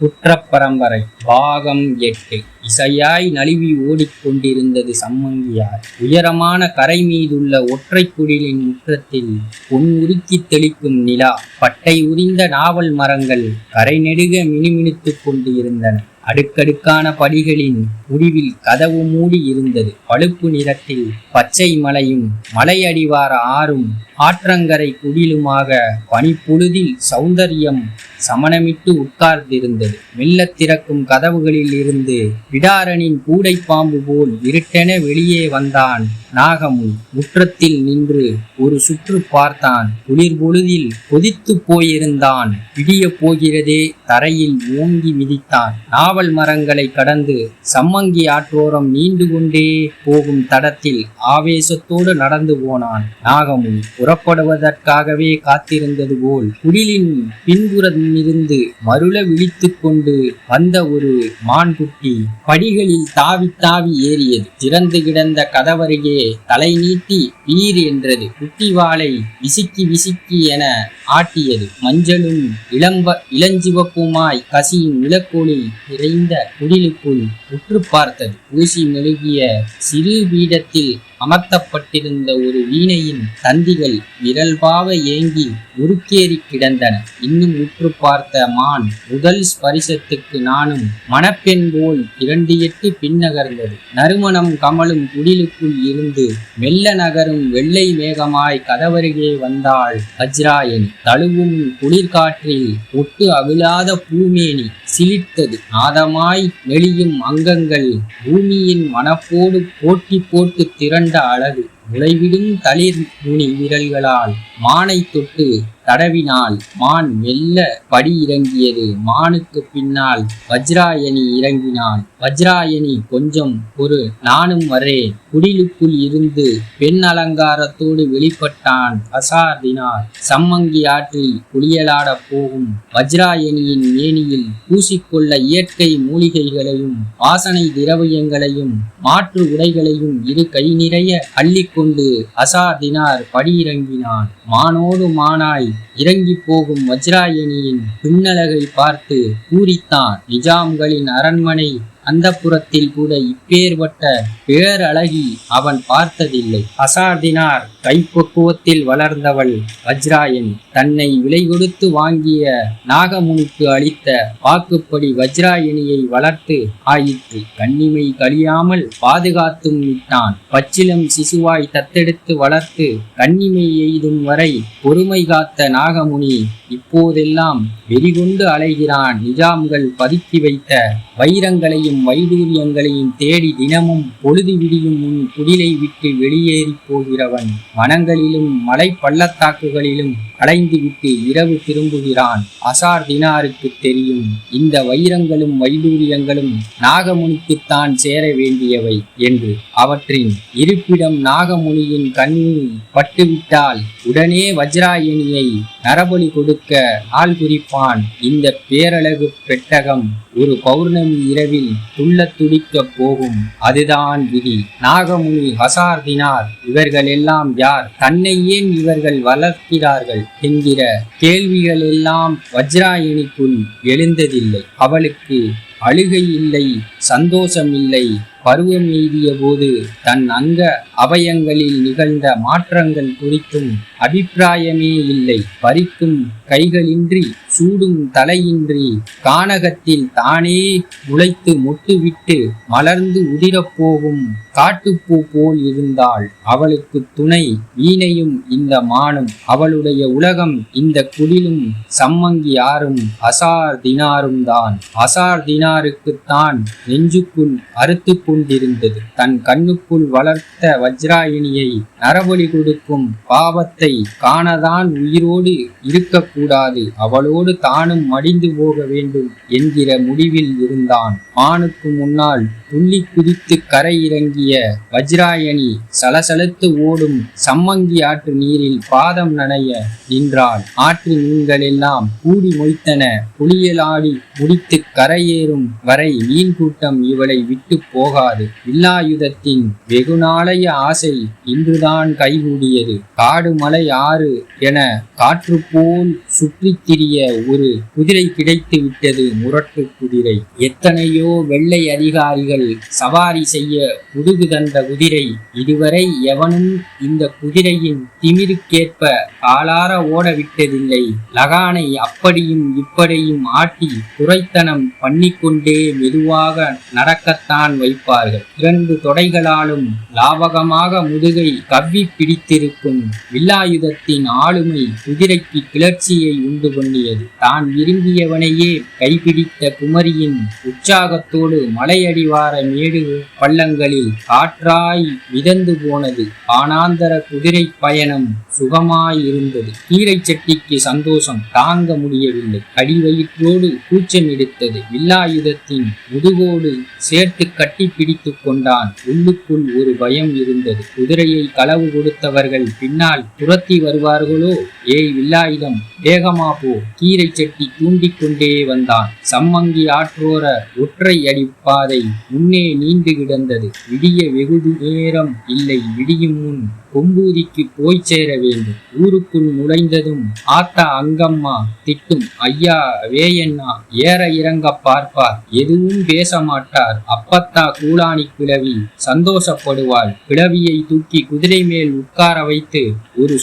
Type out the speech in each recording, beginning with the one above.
குற்றப் பரம்பரை பாகம் 8. இசையாய் நழுவி ஓடிக்கொண்டிருந்தது சம்மங்கியார். உயரமான கரை மீதுள்ள ஒற்றை குடிலின் முற்றத்தில் பொன் உருக்கி தெளிக்கும் நிலா, பட்டை உரிந்த நாவல் மரங்கள் கரை நெடுக மினுமினுத்துக் கொண்டு இருந்தன. அடுக்கடுக்கான படிகளின் முடிவில் கதவு மூடி இருந்தது. பழுப்பு நிறத்தில் பச்சை மலையும் மலையடிவார ஆறும் ஆற்றங்கரை குடிலுமாக பனிப்பொழுதில் சௌந்தரியம் சமணமிட்டு உட்கார்ந்திருந்தது. மெல்லத் திறக்கும் கதவுகளில் இருந்து விடாரனின் கூடை பாம்பு போல் இருட்டென வெளியே வந்தான் நாகமுனி. முற்றத்தில் நின்று ஒரு சுற்று பார்த்தான். குளிர் பொழுதில் கொதித்து போயிருந்தான். விடிய போகிறதே, தரையில் ஓங்கி மிதித்தான். நாவல் மரங்களை கடந்து சம்மங்கி ஆற்றோரம் நீண்டு கொண்டே போகும் தடத்தில் ஆவேசத்தோடு நடந்து போனான் நாகமுனி. புறப்படுவதற்காகவே காத்திருந்தது போல் குடிலின் பின்புறமிருந்து மருள விழித்து கொண்டு வந்த ஒரு மான்குட்டி படிகளில் தாவி தாவி ஏறியது. திறந்து கிடந்த கதவருகே தலை நீட்டி வீர் என்றது. குட்டி வாளை விசிக்கி விசிக்கி என ஆட்டியது. மஞ்சளும் இளஞ்சிவப்புமாய் கசியும் விளக்கோலி நிறைந்த குடிலுக்குள் உற்று பார்த்தது. ஊசி மெழுகிய சிறு பீடத்தில் அமர்த்தப்பட்டிருந்த ஒரு வீணையின் தந்திகள் விரல்பாவ ஏங்கி முறுக்கேறி கிடந்தன. இன்னும் உற்று பார்த்த மான் முதல் ஸ்பரிசத்துக்கு நானும் மணப்பெண் போல் 2 எட்டு பின்னகர்ந்தது. நறுமணம் கமலும் குடிலுக்குள் இருந்து மெல்ல நகரும் வெள்ளை மேகமாய் கதவருகே வந்தாள் வஜ்ராயணி. தழுவும் குளிர்காற்றில் ஒட்டு அவிழாத பூமேனி சிலிர்த்தது. நாதமாய் நெளியும் அங்கங்கள் பூமியின் மனப்போடு போட்டி போட்டு திரண்ட அழகு. முளைவிடும் தளிர் நுனி விரல்களால் மானை தொட்டு தடவினால் மான் மெல்ல படி இறங்கியது. மானுக்கு பின்னால் வஜ்ராயணி இறங்கினாள். வஜ்ராயணி கொஞ்சம் ஒரு நானும் வரேன். குடிலுக்குள் இருந்து பெண் அலங்காரத்தோடு வெளிப்பட்டான் அசார்தினார். சம்மங்கி ஆற்றில் குளியலாட போகும் வஜ்ராயணியின் மேனியில் பூசிக்கொள்ள இயற்கை மூலிகைகளையும் வாசனை திரவியங்களையும் மாற்று உடைகளையும் இரு கை நிறைய அள்ளிக்கொண்டு அசார்தினார் படியிறங்கினான். மானோடு மானாய் இறங்கி போகும் வஜ்ராயணியின் பின்னழகை பார்த்து பூரித்தான். நிஜாம்களின் அரண்மனை அந்தப்புறத்தில் கூட இப்பேற்பட்ட பேரழகி அவன் பார்த்ததில்லை. அசார்தினார் கைப்பக்குவத்தில் வளர்ந்தவள் வஜ்ராயணி. தன்னை விலை கொடுத்து வாங்கிய நாகமுனிக்கு அளித்த வாக்குப்படி வஜ்ராயணியை வளர்த்து ஆயிற்று. கண்ணிமை கழியாமல் பாதுகாத்தும் விட்டான். பச்சிலம் சிசுவாய் தத்தெடுத்து வளர்த்து கண்ணிமை எய்தும் வரை பொறுமை காத்த நாகமுனி இப்போதெல்லாம் வெறிகொண்டு அலைகிறான். நிஜாம்கள் பதுக்கி வைத்த வைரங்களையும் வைடூரியங்களையும் தேடி தினமும் பொழுது விடியும் முன் குடிலை விட்டு வெளியேறி போகிறவன் வனங்களிலும் மலை பள்ளத்தாக்குகளிலும் அலைந்து விட்டு இரவு திரும்புகிறான். அசார்தினாருக்கு தெரியும், இந்த வைரங்களும் வைடூரியங்களும் நாகமுனிக்குத்தான் சேர வேண்டியவை என்று. அவற்றின் இருப்பிடம் நாகமுனியின் கண்ணில் பட்டுவிட்டால் உடனே வஜ்ராயணியை நரபலி கொடுக்க நாள் குறிப்பான். இந்த பேரழகு பெட்டகம் ஒரு பௌர்ணமி இரவில் துள்ள துடிக்க போகும். அதுதான் விதி. நாகமுனி, அசார்தினார் இவர்கள் எல்லாம் யார்? தன்னை ஏன் இவர்கள் வளர்க்கிறார்கள் என்கிற கேள்விகள் எல்லாம் வஜ்ராயணிக்குள் எழுந்ததில்லை. அவளுக்கு அழுகை இல்லை, சந்தோஷம் இல்லை. பருவம் எய்திய போது தன் அங்க அவயங்களில் நிகழ்ந்த மாற்றங்கள் குறித்தும் அபிப்பிராயமே இல்லை. பறிக்கும் கைகளின்றி சூடும் தலையின்றி கானகத்தில் தானே முளைத்து மொட்டுவிட்டு மலர்ந்து உதிரப்போகும் காட்டுப்பூ போல் இருந்தாள். அவளுக்கு துணை வீணையும் இந்த மானும். அவளுடைய உலகம் இந்த குடிலும் சம்மங்கி ஆறும் அசார்தினாரும் தான். அசார்தினாருக்குத்தான் நெஞ்சுக்குள் அறுத்து கொண்டிருந்தது. தன் கண்ணுக்குள் வளர்த்த வஜ்ராயணியை நரபலி கொடுக்கும் பாவத்தை காணதான் உயிரோடு இருக்கக்கூடாது, அவளோடு தானும் மடிந்து போக வேண்டும் என்கிற முடிவில் இருந்தான். மானுக்கு முன்னால் துள்ளி குதித்து கரை இறங்கிய வஜ்ராயணி சலசலத்து ஓடும் சம்மங்கி ஆற்று நீரில் பாதம் நனைய நின்றாள். ஆற்று மீன்கள் எல்லாம் கூடி மொய்த்தன. குளியலாடி முடித்து கரையேறும் வரை மீன் கூட்டம் இவளை விட்டு போகாது. வில்லாயுதத்தின் வெகுநாளைய ஆசை இன்றுதான் கைகூடியது. காடு மலை ஆறு என காற்று போல் சுற்றித் திரிய ஒரு குதிரை கிடைத்து விட்டது. முரட்டு குதிரை. எத்தனையோ வெள்ளை அதிகாரிகள் சவாரி செய்ய முதுகு தந்த குதிரை. இதுவரை எவனும் இந்த குதிரையின் திமிருக்கேற்ப காலார ஓட விட்டதில்லை. லகானை அப்படியும் இப்படியும் ஆட்டி துரைத்தனம் பண்ணிக்கொண்டே மெதுவாக நடக்கத்தான் வைப்பார்கள். 2 தொடைகளாலும் லாவகமாக முதுகை கவ்வி பிடித்திருக்கும் வில்லாயுதத்தின் ஆளுமை குதிரைக்கு கிளர்ச்சியை உண்டு பண்ணியது. தான் விரும்பியவனையே கைப்பிடித்த குமரியின் உற்சாகத்தோடு மலையடிவார மேடு பள்ளங்களில் காற்றாய் மிதந்து போனது. ஆனாந்தர குதிரை பயணம் சுகமாயிருந்தது. கீரை செட்டிக்கு சந்தோஷம் தாங்க முடியவில்லை. அடிவயிற்றோடு கூச்சம் எடுத்தது. வில்லாயுதத்தின் முதுகோடு சேர்த்து கட்டி பிடித்து கொண்டான். உள்ளுக்குள் ஒரு பயம் இருந்தது. குதிரையை களவு கொடுத்தவர்கள் பின்னால் துரத்தி வருவார்களோ? ஏய் வில்லாயுதம், வேகமா போ! கீரை செட்டி தூண்டிக் கொண்டே வந்தான். சம்மங்கி ஆற்றோர ஒற்றை அடிப்பாதை முன்னே நீண்டு கிடந்தது. விடிய வெகு நேரம் இல்லை. விடியும் முன் கொம்பூதிக்கு போய் சேர வேண்டும். ஊருக்குள் நுழைந்ததும் ஆத்தா அங்கம்மா திட்டும். ஐயா வேயண்ணா ஏற இறங்க பார்ப்பார். எதுவும் பேச மாட்டார். அப்பத்தா கூலாணி கிழவி சந்தோஷப்படுவாள். கிழவியை தூக்கி குதிரை மேல் உட்கார வைத்து ஒரு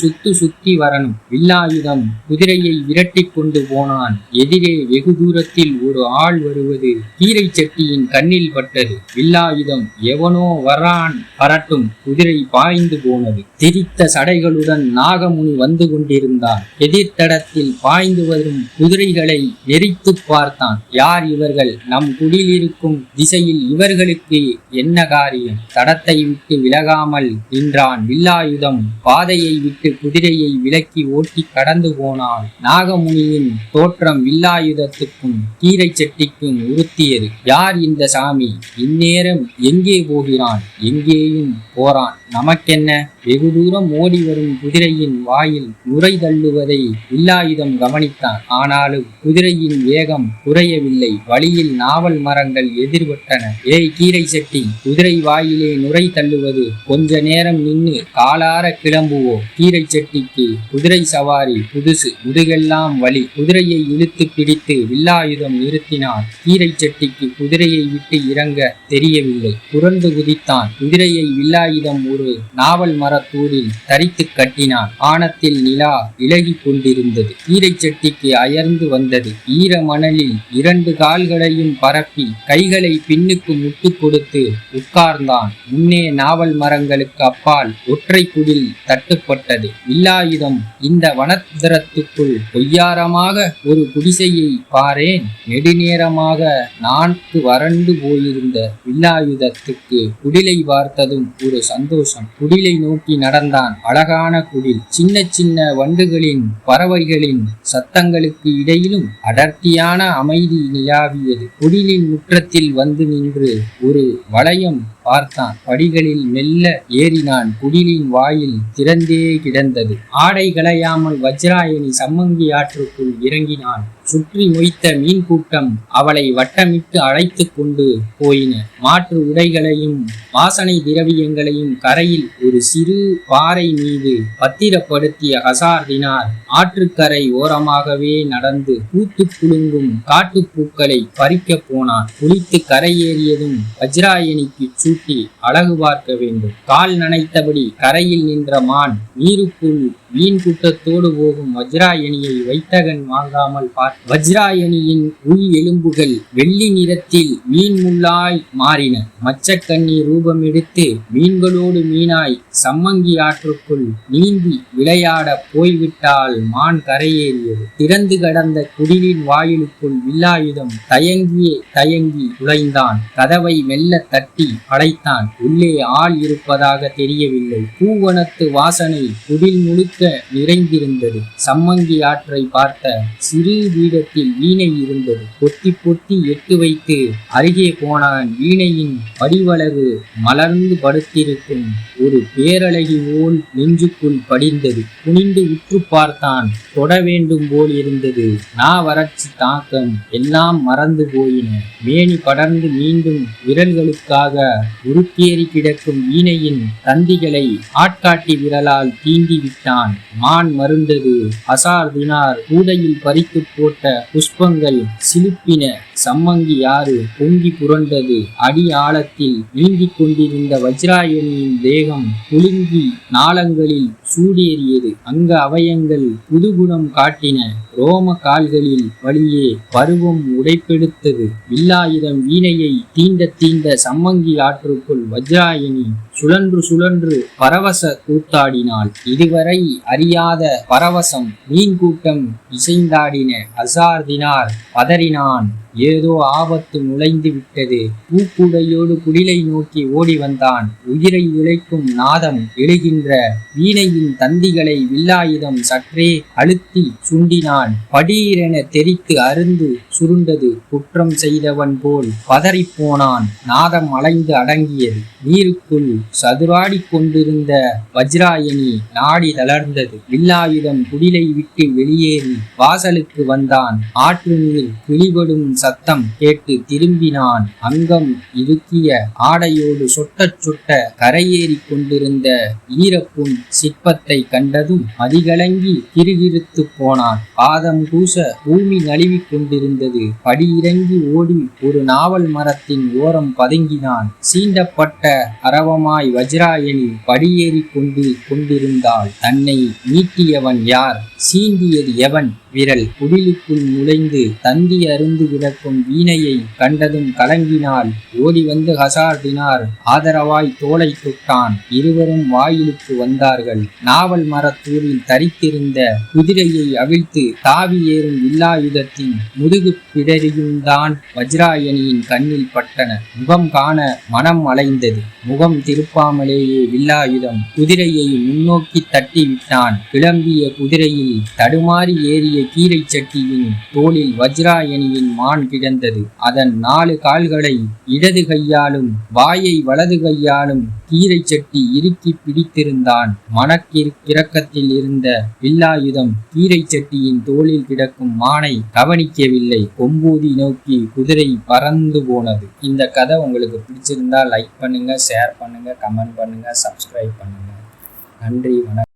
சுத்தி வரணும். வில்லாயுதம் குதிரையை விரட்டி கொண்டு போனான். எதிரே வெகு தூரத்தில் ஒரு ஆள் வருவது கீரை செட்டியின் கண்ணில் பட்டது. வில்லாயுதம் எவனோ வரான், வரட்டும். குதிரை பாய்ந்து போனது. திரித்த சடைகளுடன் நாகமுனி வந்து கொண்டிருந்தான். எதிர்த்தடத்தில் பாய்ந்து வரும் குதிரைகளை நெறித்து பார்த்தான். யார் இவர்கள்? நம் குடில் இருக்கும் திசையில் இவர்களுக்கு என்ன காரியம்? தடத்தை விட்டு விலகாமல் நின்றான். வில்லாயுதம் பாதையை விட்டு குதிரையை விலக்கி ஓட்டி கடந்து போனான். நாகமுனியின் தோற்றம் வில்லாயுதத்துக்கும் கீரை செட்டிக்கும் உறுத்தியது. யார் இந்த சாமி? இந்நேரம் எங்கே போகிறான்? எங்கேயும் போறான், நமக்கென்ன? வெகு தூரம் ஓடி வரும் குதிரையின் வாயில் நுரை தள்ளுவதை வில்லாயுதம் கவனித்தான். ஆனாலும் குதிரையின் வேகம் குறையவில்லை. வழியில் நாவல் மரங்கள் எதிர்பட்டன. ஏய் கீரை செட்டி, குதிரை வாயிலே நுரை தள்ளுவது கொஞ்ச நேரம் நின்னு காலார கிளம்புவோ. கீரை செட்டிக்கு குதிரை சவாரி புதுசு. முதுகெல்லாம் வலி. குதிரையை இழுத்து பிடித்து வில்லாயுதம் நிறுத்தினான். கீரை செட்டிக்கு குதிரையை விட்டு இறங்க தெரியவில்லை. புரண்டு குதித்தான். குதிரையை வில்லாயுதம் ஒரு நாவல் மரத்தூரில் தரித்து கட்டினான். ஆனத்தில் நிலா இலகி கொண்டிருந்தது. கீரை செட்டிக்கு அயர்ந்து வந்தது. ஈர மணலில் 2 கால்களையும் பரப்பி கைகளை பின்னுக்கு முட்டு கொடுத்து உட்கார்ந்தான். முன்னே நாவல் மரங்களுக்கு அப்பால் ஒற்றை குடில் தட்டுப்பட்டது. வில்லாயுதம் இந்த வனத்திரத்துக்குள் பொய்யாரமாக ஒரு குடிசையை பாரேன். நெடுநேரமாக நான்கு வறண்டு போயிருந்த வில்லாயுதத்துக்கு குடிலை பார்த்ததும் ஒரு சந்தோஷம். குடிலை நோக்கி நடந்தான். அழகான குடில். சின்ன சின்ன வண்டுகளின் பறவைகளின் சத்தங்களுக்கு இடையிலும் அடர்த்தியான அமைதி நிலாவியது. குடிலின் முற்றத்தில் வந்து நின்று ஒரு வளையம் பார்த்தான். படிகளில் மெல்ல ஏறினான். குடிலின் வாயில் திறந்தே கிடந்தது. ஆடை களையாமல் வஜ்ராயணி சம்மங்கி ஆற்றுக்குள் இறங்கினான். சுற்றி மொய்த்த மீன் கூட்டம் அவளை வட்டமிட்டு அழைத்து கொண்டு போயின. மாற்று உடைகளையும் வாசனை திரவியங்களையும் கரையில் ஒரு சிறு பாறை மீது பத்திரப்படுத்திய ஹசார்தினார் ஆற்றுக்கரை ஓரமாகவே நடந்து பூத்து குலுங்கும் காட்டுப்பூக்களை பறிக்க போனான். குளித்து கரையேறியதும் வஜ்ராயணிக்கு சூட்டி அழகு பார்க்க வேண்டும். கால் நனைத்தபடி கரையில் நின்ற மான் நீருக்குள் மீன் கூட்டத்தோடு போகும் வஜ்ராயணியை வைத்தகன் வாங்காமல் பார்த்த. வஜ்ராயணியின் உள் எலும்புகள் வெள்ளி நிறத்தில் மீன் முள்ளாய் மாறின. மச்சக்கண்ணி ரூபம் எடுத்து மீன்களோடு மீனாய் சம்மங்கி ஆற்றுக்குள் நீந்தி விளையாட போய்விட்டால் மான் கரையேறியது. திறந்து கடந்த குடிலின் வாயிலுக்குள் வில்லாயுதம் தயங்கி நுழைந்தான். கதவை மெல்ல தட்டி அழைத்தான். உள்ளே ஆள் இருப்பதாக தெரியவில்லை. பூவனத்து வாசனை குடில் முழுக்க நிறைந்திருந்தது. சம்மங்கி ஆற்றை பார்த்த சிறு பீடத்தில் வீணை இருந்தது. பொத்தி பொத்தி எட்டு வைத்து அருகே போனான். வீணையின் படிவளவு மலர்ந்து படுத்திருக்கும் ஒரு பேரழகி போல் நெஞ்சுக்குள் படிந்தது. குனிந்து உற்று பார்த்தான். தொட வேண்டும் போல் இருந்தது. வறட்சி தாக்கம் எல்லாம் மறந்து போயின. மேனி படர்ந்து மீண்டும் விரல்களுக்காக உருக்கேறி கிடக்கும் வீணையின் தந்திகளை ஆட்காட்டி விரலால் தீண்டி விட்டான். கொண்டான். மான் மருண்டது. ஹசார்தினார் கூடையில் பறித்து போட்ட புஷ்பங்கள் சிலுப்பின. சம்மங்கி ஆறு பொங்கி புரண்டது. அடி ஆழத்தில் நீந்திக் கொண்டிருந்த வஜ்ராயணியின் தேகம் குலுங்கி நாளங்களில் சூடேறியது. அங்க அவயங்கள் புதுகுணம் காட்டின. ரோம கால்களில் வழியே பருவம் உடைப்பெடுத்தது. வில்லாயுதம் வீணையை தீண்ட தீண்ட சம்மங்கி ஆற்றுக்குள் வஜ்ராயணி சுழன்று சுழன்று பரவச கூத்தாடினாள். இதுவரை அறியாத பரவசம். மீன் கூட்டம் இசைந்தாடின. ஹசார்தினார் பதறினான். ஏதோ ஆபத்து நுழைந்து விட்டது. பூக்குடையோடு குடிலை நோக்கி ஓடி வந்தான். உயிரை விளைக்கும் நாதம் எழுகின்ற வீணையின் தந்திகளை வில்லாயுதம் சற்றே அழுத்தி சுண்டினான். படீரென தெரித்து அருந்து சுருண்டது. குற்றம் செய்தவன் போல் பதறிப்போனான். நாதம் அலைந்து அடங்கியது. நீருக்குள் சதுராடி கொண்டிருந்த வஜ்ராயணி நாடி தளர்ந்தது. வில்லாயுதம் குடிலை விட்டு வெளியேறி வாசலுக்கு வந்தான். ஆற்று நீர் கிளிபடும் சத்தம் கேட்டு திரும்பினான். அங்கம் இறுக்கிய ஆடையோடு சொட்ட சொட்ட கரையேறி கொண்டிருந்த ஈரப்புண் சிற்பத்தை கண்டதும் அதிகலங்கி கிறுகிறுத்து போனான். பாதம் கூச பூமி நழுவிக் கொண்டிருந்தது. படியிறங்கி ஓடி ஒரு நாவல் மரத்தின் ஓரம் பதுங்கினான். சீண்டப்பட்ட அரவமாய் வஜ்ராயணி படியேறி கொண்டிருந்தாள். தன்னை மீட்டியவன் யார்? சீண்டியது எவன் விரல்? குடிலுக்குள் நுழைந்து தந்தி அருந்து கிடக்கும் வீணையை கண்டதும் கலங்கினாள். ஓடி வந்து ஹசார்தினார் ஆதரவாய் தோளை தொட்டான். இருவரும் வாயிலுக்கு வந்தார்கள். நாவல் மரத்தூரில் தரித்திருந்த குதிரையை அவிழ்த்து தாவி ஏறும் வில்லாயுதத்தின் முதுகு பிடரியும்தான் வஜ்ராயணியின் கண்ணில் பட்டன. முகம் காண மனம் அலைந்தது. முகம் திருப்பாமலேயே வில்லாயுதம் குதிரையை முன்னோக்கி தட்டி விட்டான். கிளம்பிய குதிரையில் தடுமாறி ஏறிய கீரை சட்டியின் தோளில் வஜ்ராயணியின் மான் கிடந்தது. அதன் 4 கால்களை இடது கையாலும் வாயை வலது கையாலும் கீரை சட்டி இறுக்கி பிடித்திருந்தான். மனக்கிறக்கத்தில் இருந்த வில்லாயுதம் கீரை சட்டியின் தோளில் கிடக்கும் மானை கவனிக்கவில்லை. கொம்பூதி நோக்கி குதிரை பறந்து போனது. இந்த கதை உங்களுக்கு பிடிச்சிருந்தா லைக் பண்ணுங்க, ஷேர் பண்ணுங்க, கமெண்ட் பண்ணுங்க, சப்ஸ்கிரைப் பண்ணுங்க. நன்றி, வணக்கம்.